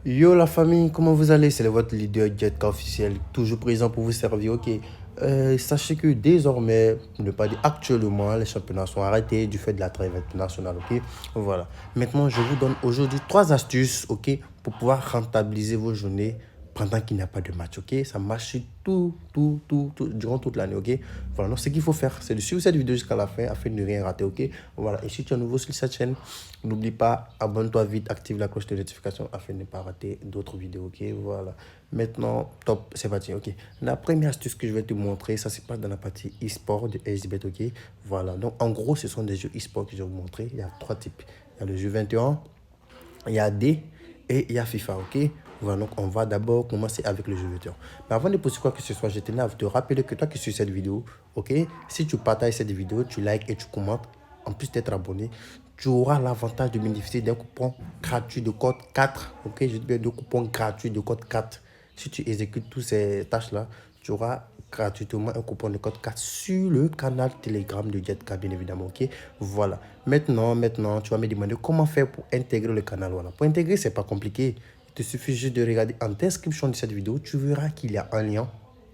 Yo la famille, comment vous allez? C'est votre leader Jetka officiel, toujours présent pour vous servir. Ok. Sachez que désormais, pour ne pas dire actuellement, les championnats sont arrêtés du fait de la trêve internationale. Ok. Voilà. Maintenant, je vous donne aujourd'hui trois astuces, ok, pour pouvoir rentabiliser vos journées pendant qu'il n'y a pas de match. Ok. Ça marche sur tout, durant toute l'année. Ok. Voilà. Donc, ce qu'il faut faire, c'est de suivre cette vidéo jusqu'à la fin afin de ne rien rater. Ok. Voilà. Et si tu es nouveau sur cette chaîne, n'oublie pas, abonne-toi vite, active la cloche de notification afin de ne pas rater d'autres vidéos, ok? Voilà. Maintenant, top, c'est parti, ok? La première astuce que je vais te montrer, ça c'est pas dans la partie e-sport de SBet, ok? Voilà. Donc, en gros, ce sont des jeux e-sport que je vais vous montrer. Il y a trois types. Il y a le jeu 21, il y a D et il y a FIFA, ok? Voilà, donc on va d'abord commencer avec le jeu 21. Mais avant de poser quoi que ce soit, je tenais à te rappeler que toi qui suis cette vidéo, ok? Si tu partages cette vidéo, tu likes et tu commentes, en plus d'être abonné, tu auras l'avantage de bénéficier d'un coupon gratuit de code 4, ok? Je dis bien de coupon gratuit de code 4. Si tu exécutes toutes ces tâches-là, tu auras gratuitement un coupon de code 4 sur le canal Telegram de Jetka, bien évidemment, ok? Voilà. Maintenant, tu vas me demander comment faire pour intégrer le canal. Voilà. Pour intégrer, c'est pas compliqué. Il te suffit juste de regarder en description de cette vidéo. Tu verras qu'il y a un lien.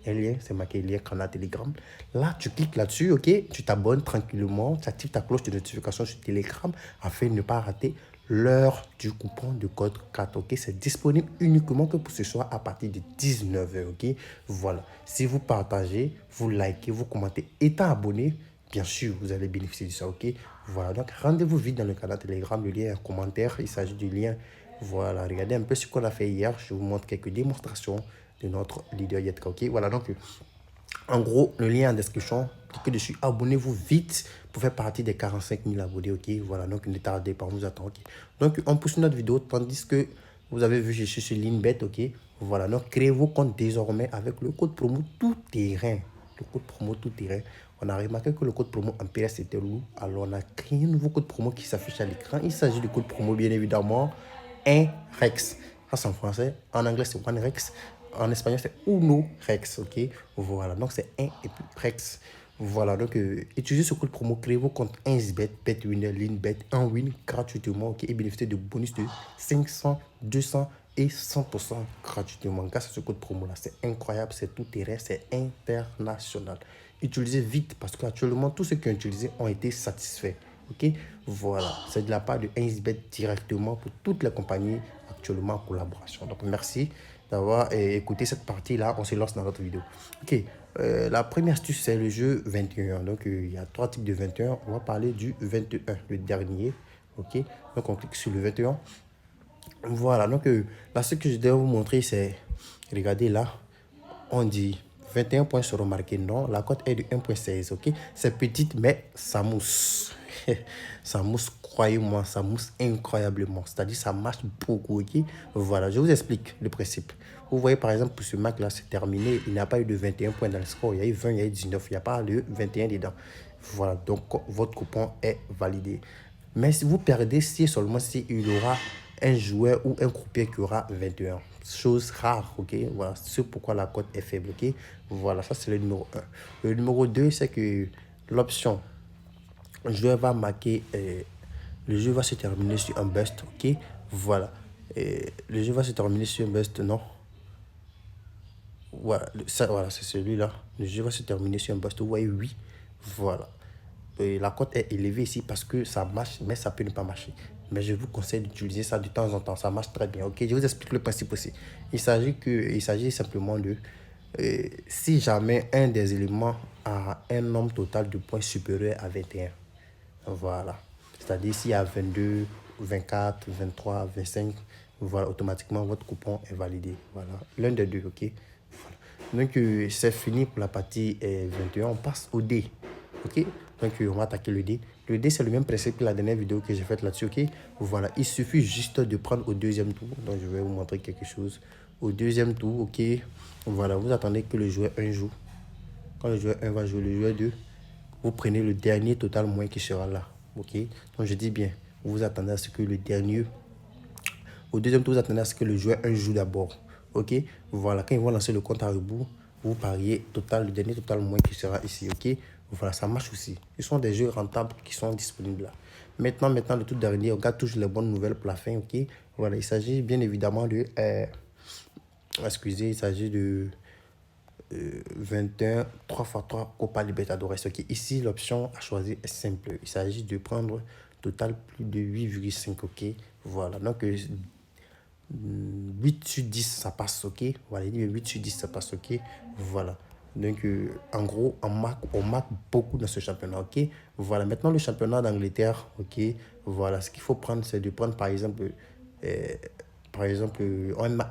Un lien, c'est marqué lien canal Telegram. Là, tu cliques là-dessus, ok? Tu t'abonnes tranquillement. Tu actives ta cloche de notification sur Telegram afin de ne pas rater l'heure du coupon de code 4, ok? C'est disponible uniquement que pour ce soir à partir de 19h, ok? Voilà. Si vous partagez, vous likez, vous commentez, étant abonné, bien sûr, vous allez bénéficier de ça, ok? Voilà, donc rendez-vous vite dans le canal Telegram, le lien est en commentaire, il s'agit du lien. Voilà, regardez un peu ce qu'on a fait hier, je vous montre quelques démonstrations de notre leader Jetka, ok? Voilà, donc en gros, le lien en description, cliquez dessus, abonnez-vous vite pour faire partie des 45 000 abonnés, ok? Voilà, donc ne tardez pas, on vous attend, ok? Donc on pousse notre vidéo, tandis que vous avez vu, je suis sur Linbet, ok? Voilà, donc créez vos comptes désormais avec le code promo tout terrain. Le code promo tout terrain. On a remarqué que le code promo en PS était lourd, alors on a créé un nouveau code promo qui s'affiche à l'écran. Il s'agit du code promo, bien évidemment, 1REX. Ça, c'est en français. En anglais, c'est OneRex. En espagnol, c'est Uno Rex, ok? Voilà, donc c'est 1 et puis Rex. Voilà, donc utilisez ce code promo, créez vos comptes 1xBet, BetWinner, LinBet, 1win gratuitement, ok? Et bénéficiez de bonus de 500, 200 et 100% gratuitement grâce à ce code promo là. C'est incroyable, c'est tout terrain, c'est international. Utilisez vite parce qu'actuellement, tous ceux qui ont utilisé ont été satisfaits. Ok, voilà, c'est de la part de 1xBet directement pour toutes les compagnies actuellement en collaboration. Donc, merci d'avoir écouté cette partie-là. On se lance dans notre vidéo. Ok, la première astuce, c'est le jeu 21. Donc, il y a trois types de 21. On va parler du 21, le dernier. Ok, donc on clique sur le 21. Voilà, donc là, ce que je dois vous montrer, c'est, regardez là, on dit 21 points seront marqués. Non, la cote est de 1,16, ok? C'est petite, mais ça mousse. Ça mousse, croyez-moi, ça mousse incroyablement. C'est-à-dire, ça marche beaucoup, ok? Voilà, je vous explique le principe. Vous voyez, par exemple, pour ce match-là, c'est terminé. Il n'y a pas eu de 21 points dans le score. Il y a eu 20, il y a eu 19. Il n'y a pas de 21 dedans. Voilà, donc votre coupon est validé. Mais si vous perdez, c'est seulement s'il y aura un joueur ou un croupier qui aura 21. Chose rare, ok? Voilà, c'est pourquoi la cote est faible, ok? Voilà, ça c'est le numéro 1. Le numéro 2, c'est que l'option, le joueur va marquer, le jeu va se terminer sur un bust, ok? Voilà. Le jeu va se terminer sur un bust, non? Voilà, voilà c'est celui-là. Le jeu va se terminer sur un bust. Vous voyez, oui. Voilà. La cote est élevée ici parce que ça marche, mais ça peut ne pas marcher. Mais je vous conseille d'utiliser ça de temps en temps. Ça marche très bien. Ok, je vous explique le principe aussi. Il s'agit simplement de si jamais un des éléments a un nombre total de points supérieur à 21. Voilà. C'est-à-dire s'il y a 22, 24, 23, 25, voilà, automatiquement votre coupon est validé. Voilà. L'un des deux, ok. Voilà. Donc c'est fini pour la partie 21. On passe au dé. Ok. Donc on va attaquer le dé. Le dé, c'est le même principe que la dernière vidéo que j'ai faite là-dessus, ok. Voilà. Il suffit juste de prendre au deuxième tour. Donc je vais vous montrer quelque chose. Au deuxième tour, ok. Voilà. Vous attendez que le joueur 1 joue. Quand le joueur 1 va jouer, le joueur 2, vous prenez le dernier total moins qui sera là. Ok. Donc je dis bien, vous attendez à ce que le dernier, au deuxième tour, vous attendez à ce que le joueur 1 joue d'abord. Ok. Voilà, quand ils vont lancer le compte à rebours, vous pariez total, le dernier total moins qui sera ici. Ok. Voilà, ça marche aussi. Ce sont des jeux rentables qui sont disponibles là. Maintenant, le tout dernier, on regarde toujours les bonnes nouvelles pour la fin, ok? Voilà, il s'agit bien évidemment de... excusez, il s'agit de 21 3x3 Copa Libertadores. Ok, ici, l'option à choisir est simple. Il s'agit de prendre total plus de 8,5. Ok, voilà. Donc, 8 sur 10, ça passe. Ok, voilà. Il dit 8 sur 10, ça passe. Ok, voilà. Donc, en gros, on marque beaucoup dans ce championnat. Ok, voilà. Maintenant, le championnat d'Angleterre. Ok, voilà. Ce qu'il faut prendre, c'est de prendre, euh,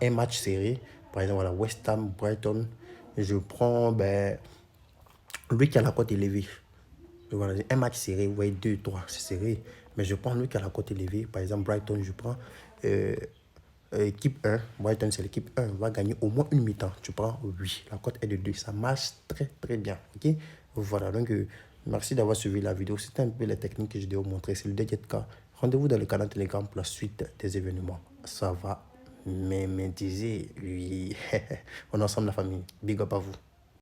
un match serré. Par exemple, voilà, West Ham, Brighton. Je prends lui qui a la cote élevée. Voilà, un match serré, ouais, 2, 3, c'est serré. Mais je prends lui qui a la cote élevée. Par exemple, Brighton, je prends euh, équipe 1. Brighton, c'est l'équipe 1. Va gagner au moins une mi-temps. Tu prends 8. La cote est de 2. Ça marche très, très bien. Ok? Voilà, donc merci d'avoir suivi la vidéo. C'était un peu les techniques que je dois vous montrer. C'est le DJK. Rendez-vous dans le canal Telegram pour la suite des événements. Ça va m'aider. Oui. On est ensemble, la famille. Big up à vous.